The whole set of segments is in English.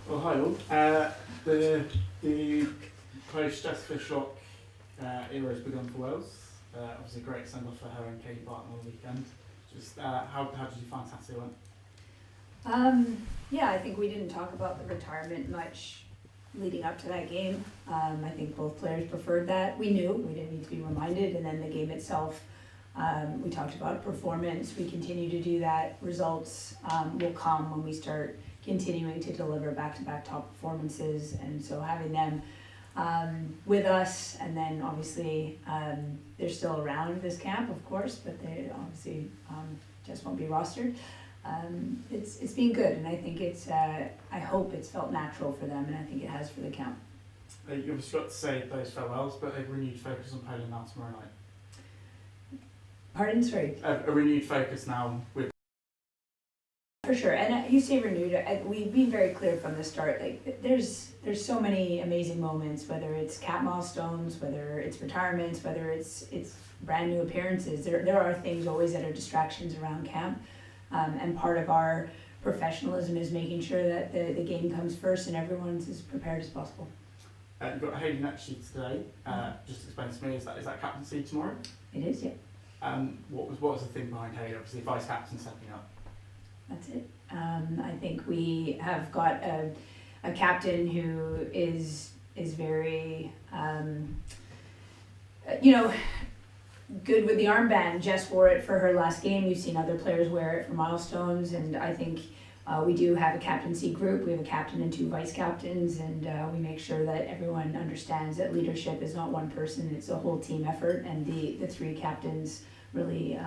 Well, hi all. The post-Jessica Shock era has begun for Wales. Obviously a great send-off for her and Katie Barton on the weekend. Just how did you find Saturday went? Yeah, I think we didn't talk about the retirement much leading up to that game. I think both players preferred that. We knew, we didn't need to be reminded, and then the game itself, we talked about performance. We continue to do that. Results will come when we start continuing to deliver back-to-back top performances, and so having them with us, and then obviously they're still around this camp, of course, but they obviously just won't be rostered. It's been good, and I think it's I hope it's felt natural for them, and I think it has for the camp. You obviously got to say those farewells, but a renewed focus on Poland now tomorrow night. Pardon, sorry. A renewed focus now with. For sure, and you say renewed. We've been very clear from the start. Like there's so many amazing moments, whether it's cap milestones, whether it's retirements, whether it's brand new appearances. There are things always that are distractions around camp, and part of our professionalism is making sure that the game comes first and everyone's as prepared as possible. You've got Hayley next to you today. Just explain to me, is that captaincy tomorrow? It is, yeah. What was the thing behind Hayley? Obviously, vice captain stepping up. That's it. I think we have got a captain who is very, good with the armband. Jess wore it for her last game. We've seen other players wear it for milestones, and I think we do have a captaincy group. We have a captain and two vice captains, and we make sure that everyone understands that leadership is not one person; it's a whole team effort, and the three captains really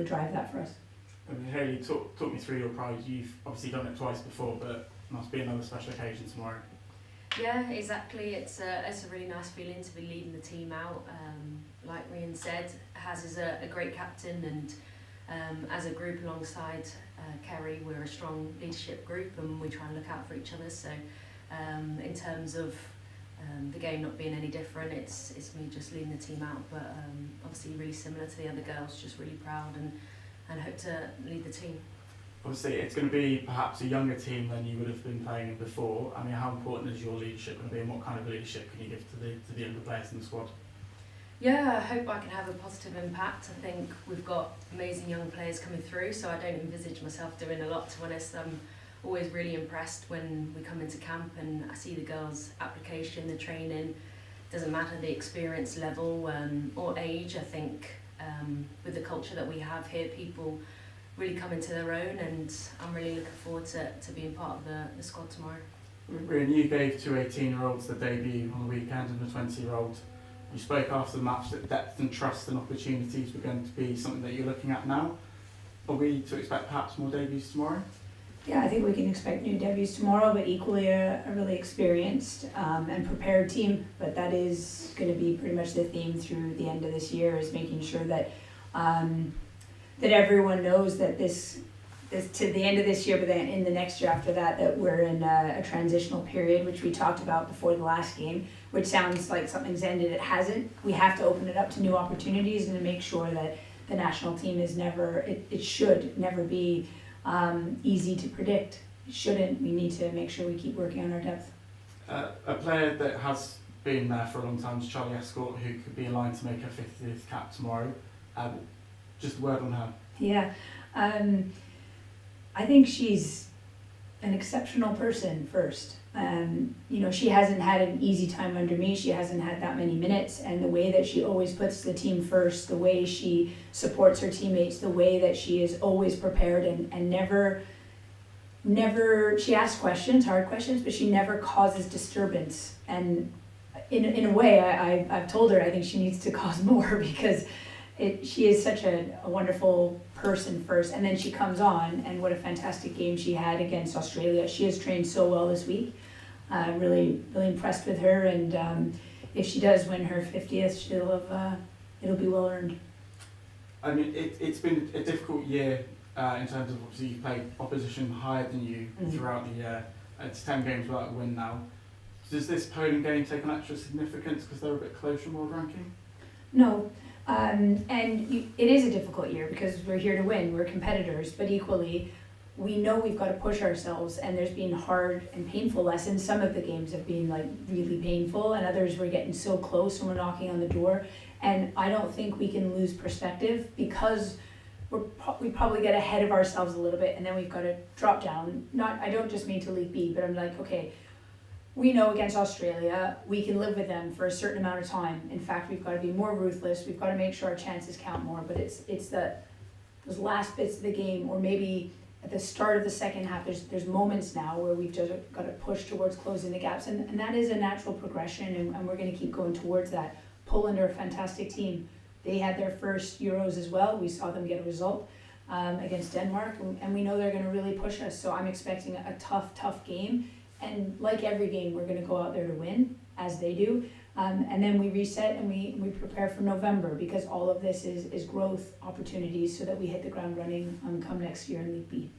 drive that for us. I mean, Hayley, talk me through your pride. You've obviously done it twice before, but it must be another special occasion tomorrow. Yeah, exactly. It's a really nice feeling to be leading the team out. Like Rhian said, Haz is a great captain, and as a group alongside Ceri, we're a strong leadership group, and we try and look out for each other. So in terms of the game not being any different, it's me just leading the team out, but obviously really similar to the other girls, just really proud and hope to lead the team. Obviously, it's going to be perhaps a younger team than you would have been playing in before. I mean, how important is your leadership going to be, and what kind of leadership can you give to the younger players in the squad? Yeah, I hope I can have a positive impact. I think we've got amazing young players coming through, so I don't envisage myself doing a lot, to be honest. I'm always really impressed when we come into camp and I see the girls' application, the training. Doesn't matter the experience level or age. I think with the culture that we have here, people really come into their own, and I'm really looking forward to being part of the squad tomorrow. Rhian, you gave two 18-year-olds the debut on the weekend and a 20-year-old. You spoke after the match that depth and trust and opportunities were going to be something that you're looking at now. Are we to expect perhaps more debuts tomorrow? Yeah, I think we can expect new debuts tomorrow, but equally a really experienced and prepared team. But that is going to be pretty much the theme through the end of this year, is making sure that that everyone knows that this to the end of this year, but then in the next year after that we're in a transitional period, which we talked about before the last game, which sounds like something's ended. It hasn't. We have to open it up to new opportunities and to make sure that the national team is never, it should never be easy to predict. It shouldn't. We need to make sure we keep working on our depth. A player that has been there for a long time is Charlie Escort, who could be aligned to make her 50th cap tomorrow. Just a word on her. Yeah, I think she's an exceptional person first. She hasn't had an easy time under me. She hasn't had that many minutes, and the way that she always puts the team first, the way she supports her teammates, the way that she is always prepared and never, she asks questions, hard questions, but she never causes disturbance. And in a way, I've told her I think she needs to cause more, because she is such a wonderful person first, and then she comes on, and what a fantastic game she had against Australia. She has trained so well this week. Really impressed with her, and if she does win her 50th, it'll be well earned. I mean, it's been a difficult year in terms of, obviously you've played opposition higher than you throughout the year. It's 10 games without a win now. Does this Poland game take on extra significance because they're a bit closer in world ranking? No. It is a difficult year because we're here to win, we're competitors, but equally we know we've got to push ourselves, and there's been hard and painful lessons. Some of the games have been like really painful, and others we're getting so close and we're knocking on the door. And I don't think we can lose perspective, because we probably get ahead of ourselves a little bit, and then we've got to drop down. I don't just mean to League B, but I'm like, okay, we know against Australia, we can live with them for a certain amount of time. In fact, we've got to be more ruthless. We've got to make sure our chances count more. But it's those last bits of the game, or maybe at the start of the second half, there's moments now where we've just got to push towards closing the gaps, and that is a natural progression, and we're going to keep going towards that. Poland are a fantastic team. They had their first Euros as well. We saw them get a result against Denmark, and we know they're going to really push us. So I'm expecting a tough game. And like every game, we're going to go out there to win, as they do. And then we reset and we prepare for November, because all of this is growth opportunities so that we hit the ground running come next year in League B.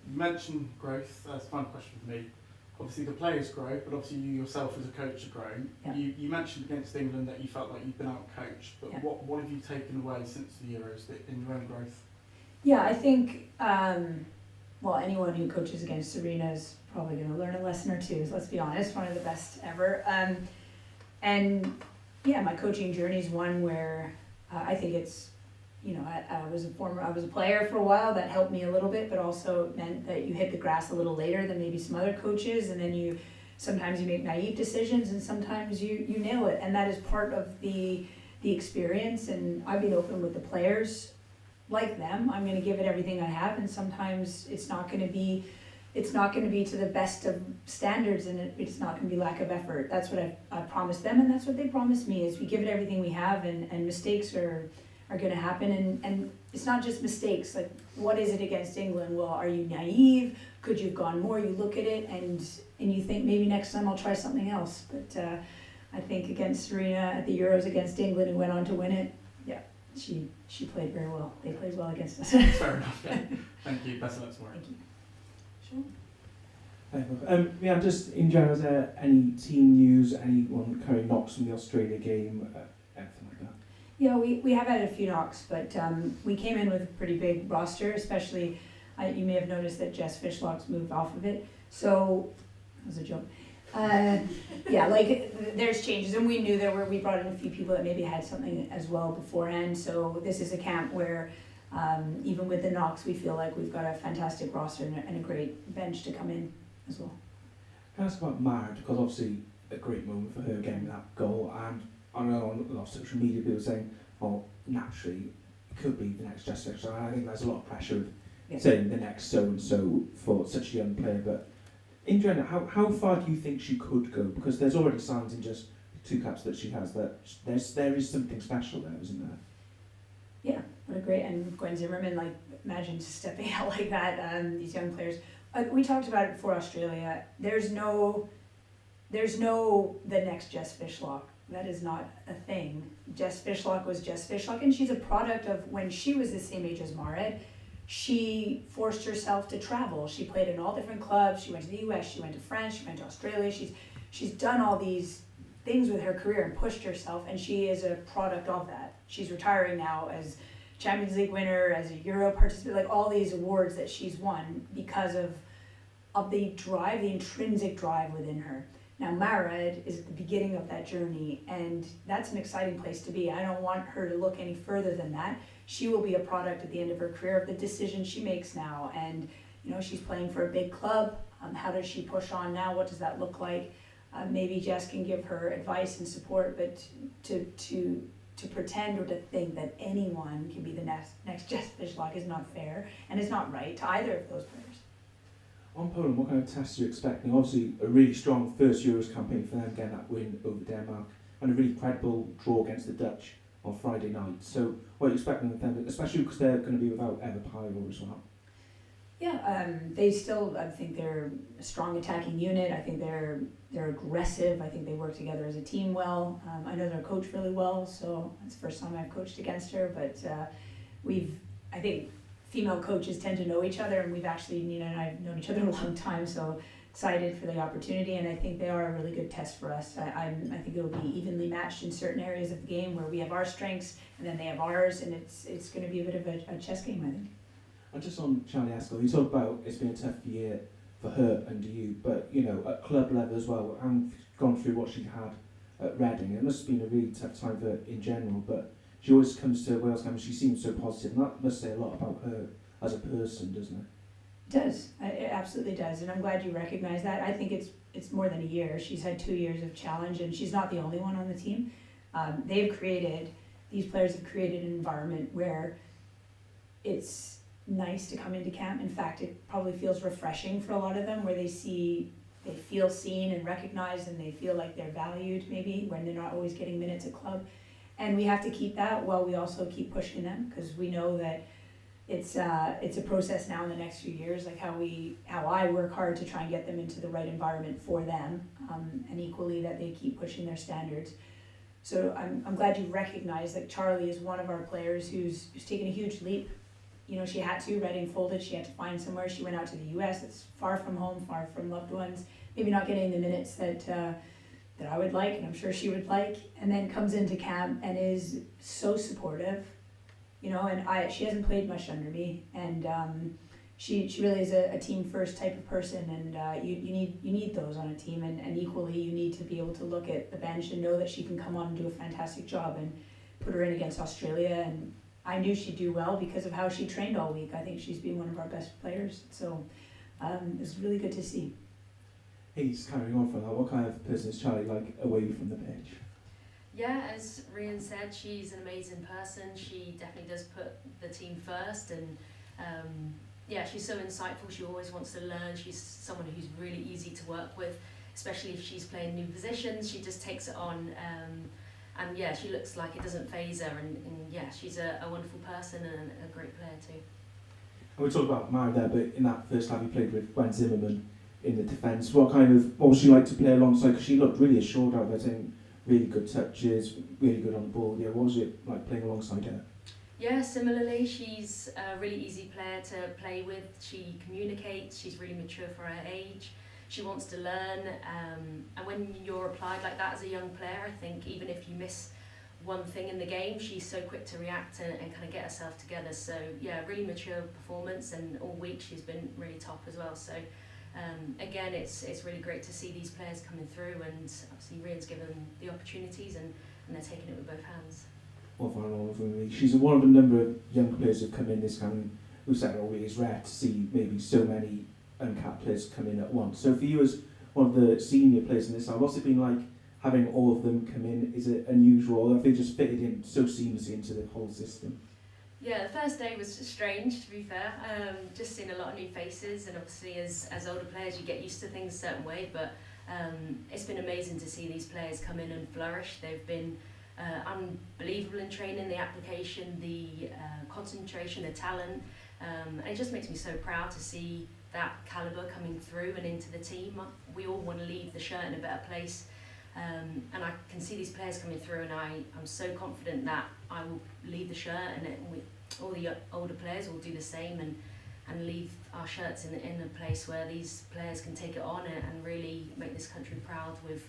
You mentioned growth. That's a fun question for me. Obviously the players grow, but obviously you yourself as a coach have grown. Yeah. You mentioned against England that you felt like you've been out-coached, but Yeah. what have you taken away since the Euros in your own growth? Yeah, I think, well, anyone who coaches against Serena is probably going to learn a lesson or two, let's be honest, one of the best ever. And yeah, my coaching journey is one where I think it's, I was a player for a while. That helped me a little bit, but also meant that you hit the grass a little later than maybe some other coaches, and then sometimes you make naive decisions, and sometimes you nail it, and that is part of the experience. And I've been open with the players, like them. I'm going to give it everything I have, and sometimes it's not going to be to the best of standards, and it's not going to be lack of effort. That's what I promised them, and that's what they promised me, is we give it everything we have, and mistakes are going to happen, and it's not just mistakes. Like, what is it against England? Well, are you naive? Could you have gone more? You look at it and you think maybe next time I'll try something else. But I think against Serena at the Euros against England, who went on to win it, yeah, she played very well. They played well against us. Fair enough. Yeah. Thank you. Best of luck tomorrow. Thank you. Sure. Yeah, just in general, is there any team news, anyone carrying knocks from the Australia game, anything like that? Yeah, we have had a few knocks, but we came in with a pretty big roster, especially, you may have noticed that Jess Fishlock's moved off of it, so, that was a joke. Yeah, like, there's changes, and we knew we brought in a few people that maybe had something as well beforehand, so this is a camp where even with the knocks, we feel like we've got a fantastic roster and a great bench to come in as well. Can I ask about Mard, because obviously a great moment for her getting that goal, and I know on a lot of social media people saying, well, naturally, it could be the next Jess Fishlock. So I think there's a lot of pressure of saying the next so-and-so for such a young player, but in general, how far do you think she could go? Because there's already signs in just 2 caps that she has that there is something special there, isn't there? Yeah, what a great, and Gwen ZIMMERMAN, like, imagine stepping out like that, these young players. We talked about it before Australia. There's no the next Jess Fishlock. That is not a thing. Jess Fishlock was Jess Fishlock, and she's a product of when she was the same age as Mared. She forced herself to travel. She played in all different clubs. She went to the US, she went to France, she went to Australia. She's done all these things with her career and pushed herself, and she is a product of that. She's retiring now as Champions League winner, as a Euro participant, like all these awards that she's won because of the drive, the intrinsic drive within her. Now, Mared is at the beginning of that journey, and that's an exciting place to be. I don't want her to look any further than that. She will be a product at the end of her career of the decisions she makes now, and she's playing for a big club. How does she push on now? What does that look like? Maybe Jess can give her advice and support, but to pretend or to think that anyone can be the next Jess Fishlock is not fair, and it's not right to either of those players. On Poland, what kind of tests are you expecting? Obviously, a really strong first Euros campaign for them, getting that win over Denmark, and a really credible draw against the Dutch on Friday night. So, what are you expecting with them, especially because they're going to be without Eva Pyro as well? Yeah, they still, I think they're a strong attacking unit. I think they're aggressive. I think they work together as a team well. I know they're coached really well, so it's the first time I've coached against her, but I think female coaches tend to know each other, and Nina and I have known each other a long time, so excited for the opportunity, and I think they are a really good test for us. I think it'll be evenly matched in certain areas of the game where we have our strengths and then they have ours, and it's going to be a bit of a chess game, I think. And just on Charlie Escott, you talk about it's been a tough year for her under you, but you know, at club level as well, and gone through what she had at Reading, it must have been a really tough time for her in general, but she always comes to Wales Camp and she seems so positive, and that must say a lot about her as a person, doesn't it? It does. It absolutely does, and I'm glad you recognize that. I think it's more than a year. She's had 2 years of challenge, and she's not the only one on the team. These players have created an environment where it's nice to come into camp. In fact, it probably feels refreshing for a lot of them, where they feel seen and recognized, and they feel like they're valued, maybe, when they're not always getting minutes at club. And we have to keep that while we also keep pushing them, because we know that it's a process now in the next few years, like how I work hard to try and get them into the right environment for them, and equally that they keep pushing their standards. So I'm glad you recognize that Charlie is one of our players who's taken a huge leap. You know, she had to, Reading folded, she had to find somewhere. She went out to the US, it's far from home, far from loved ones, maybe not getting the minutes that I would like, and I'm sure she would like, and then comes into camp and is so supportive, you know, and she hasn't played much under me, and she really is a team first type of person, and you need those on a team, and equally you need to be able to look at the bench and know that she can come on and do a fantastic job, and put her in against Australia, and I knew she'd do well because of how she trained all week. I think she's been one of our best players, so it's really good to see. Hey, just carrying on from that, what kind of person is Charlie like away from the pitch? Yeah, as Rhian said, she's an amazing person. She definitely does put the team first, and yeah, she's so insightful. She always wants to learn. She's someone who's really easy to work with, especially if she's playing new positions. She just takes it on, and yeah, she looks like it doesn't faze her, and yeah, she's a wonderful person and a great player too. And we talked about Mara there, but in that first half you played with Gwen ZIMMERMAN in the defence. What was she like to play alongside? Because she looked really assured out there, taking really good touches, really good on the ball. Yeah, what was it like playing alongside her? Yeah, similarly, she's a really easy player to play with. She communicates, she's really mature for her age. She wants to learn, and when you're applied like that as a young player, I think even if you miss one thing in the game, she's so quick to react and kind of get herself together. So yeah, really mature performance, and all week she's been really top as well. So again, it's really great to see these players coming through, and obviously Rhian's given them the opportunities, and they're taking it with both hands. Well, final for me. She's one of the number of young players who've come in this camp who said, "Oh, it's rare to see maybe so many uncapped players come in at once." So for you as one of the senior players in this side, what's it been like having all of them come in? Is it unusual, or have they just fitted in so seamlessly into the whole system? Yeah, the first day was strange, to be fair. Just seeing a lot of new faces, and obviously as older players you get used to things a certain way, but it's been amazing to see these players come in and flourish. They've been unbelievable in training, the application, the concentration, the talent, and it just makes me so proud to see that calibre coming through and into the team. We all want to leave the shirt in a better place, and I can see these players coming through, and I'm so confident that I will leave the shirt, and all the older players will do the same, and leave our shirts in a place where these players can take it on and really make this country proud with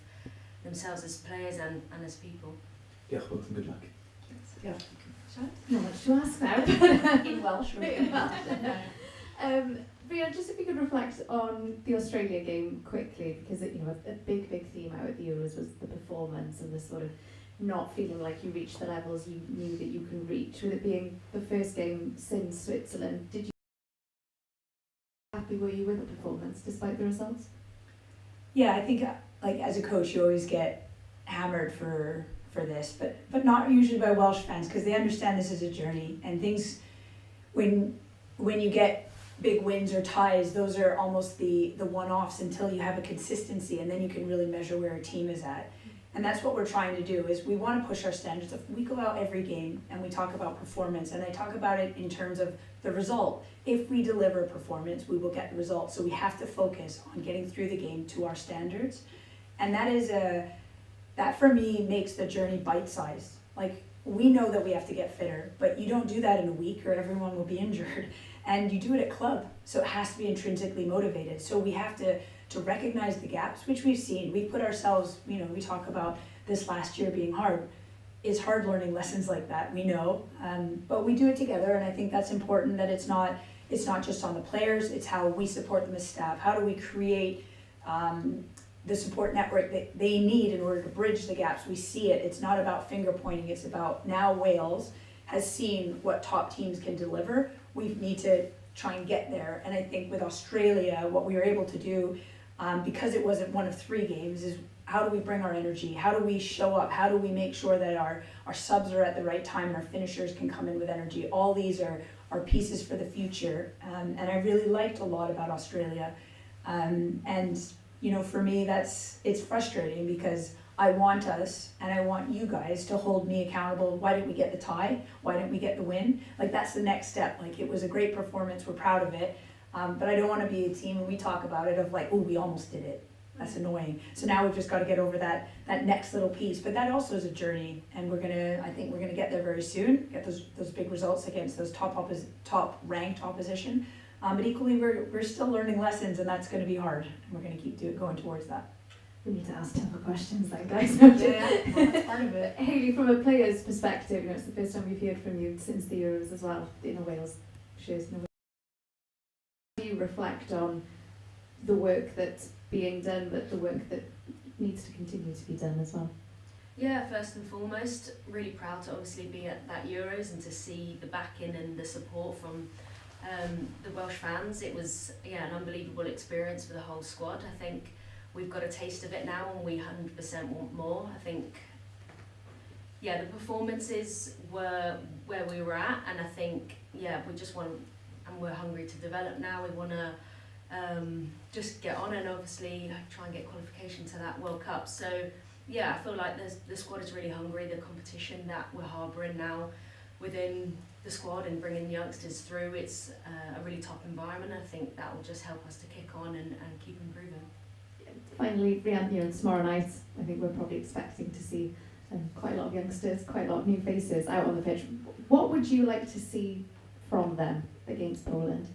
themselves as players and as people. Yeah, both, and good luck. Yeah. Not much to ask now. In Welsh. In Welsh. Rhian, just if you could reflect on the Australia game quickly, because a big theme out at the Euros was the performance and the sort of not feeling like you reached the levels you knew that you can reach. With it being the first game since Switzerland, did you happy were you with the performance despite the results? Yeah, I think like as a coach you always get hammered for this, but not usually by Welsh fans, because they understand this is a journey, and things when you get big wins or ties, those are almost the one-offs until you have a consistency, and then you can really measure where a team is at. And that's what we're trying to do, is we want to push our standards. If we go out every game and we talk about performance, and I talk about it in terms of the result. If we deliver performance, we will get the result. So we have to focus on getting through the game to our standards. And that for me makes the journey bite-sized. Like, we know that we have to get fitter, but you don't do that in a week or everyone will be injured. And you do it at club, so it has to be intrinsically motivated. So we have to recognize the gaps, which we've seen. We put ourselves, we talk about this last year being hard. It's hard learning lessons like that, we know, but we do it together, and I think that's important, that it's not it's not just on the players, it's how we support them as staff. How do we create the support network that they need in order to bridge the gaps? We see it. It's not about finger pointing. It's about now Wales has seen what top teams can deliver. We need to try and get there. And I think with Australia, what we were able to do, because it wasn't one of 3 games, is how do we bring our energy? How do we show up? How do we make sure that our subs are at the right time and our finishers can come in with energy? All these are pieces for the future. And I really liked a lot about Australia. And you know, for me, it's frustrating because I want us and I want you guys to hold me accountable. Why didn't we get the tie? Why didn't we get the win? Like, that's the next step. Like, it was a great performance. We're proud of it. But I don't want to be a team when we talk about it of like, oh, we almost did it. That's annoying. So now we've just got to get over that next little piece. But that also is a journey, and I think we're gonna get there very soon. Get those big results against those top ranked opposition. But equally, we're still learning lessons, and that's going to be hard. And we're going to keep going towards that. We need to ask tougher questions then, guys. Yeah, well, that's part of it. Hayley, from a player's perspective, you know, it's the first time we've heard from you since the Euros as well, in a Wales shirt. Do you reflect on the work that's being done, but the work that needs to continue to be done as well? Yeah, first and foremost, really proud to obviously be at that Euros and to see the backing and the support from the Welsh fans. It was an unbelievable experience for the whole squad. I think we've got a taste of it now and we 100% want more. I think the performances were where we were at, and I think we just want, and we're hungry to develop now. We want to just get on and obviously try and get qualification to that World Cup. So I feel like the squad is really hungry. The competition that we're harbouring now within the squad and bringing youngsters through, it's a really top environment. I think that will just help us to kick on and keep improving. Finally, Rhian, you know, tomorrow night, I think we're probably expecting to see quite a lot of youngsters, quite a lot of new faces out on the pitch. What would you like to see from them against Poland?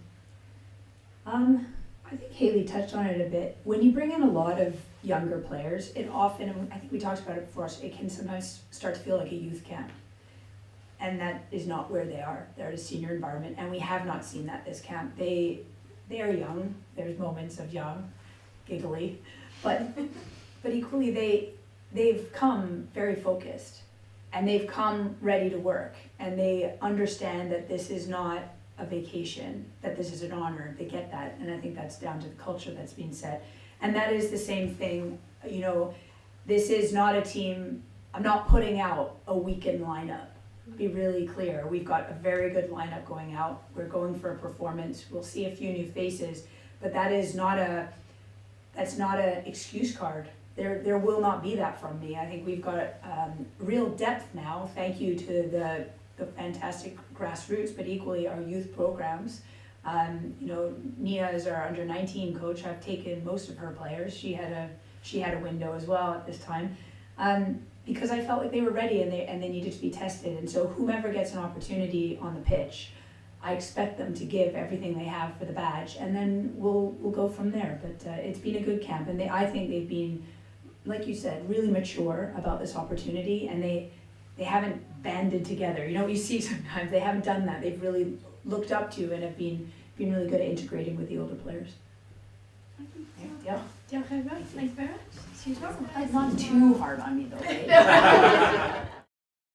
I think Hayley touched on it a bit. When you bring in a lot of younger players, it often, and I think we talked about it before, it can sometimes start to feel like a youth camp. And that is not where they are. They're at a senior environment, and we have not seen that this camp. They are young. There's moments of young, giggly, but equally they've come very focused, and they've come ready to work, and they understand that this is not a vacation, that this is an honor. They get that, and I think that's down to the culture that's being set. And that is the same thing, you know, this is not a team, I'm not putting out a weekend lineup. Be really clear, we've got a very good lineup going out. We're going for a performance. We'll see a few new faces, but that's not a excuse card. There will not be that from me. I think we've got real depth now, thank you to the fantastic grassroots, but equally our youth programs. You know, Nina is our under-19 coach. I've taken most of her players. She had a window as well at this time. Because I felt like they were ready and they needed to be tested. And so whomever gets an opportunity on the pitch, I expect them to give everything they have for the badge, and then we'll go from there. But it's been a good camp, and I think they've been, like you said, really mature about this opportunity, and they haven't banded together. You know what you see sometimes, they haven't done that. They've really looked up to and have been really good at integrating with the older players. Yeah. Diolch very much. Thank you very much. It's not too hard on me though, right?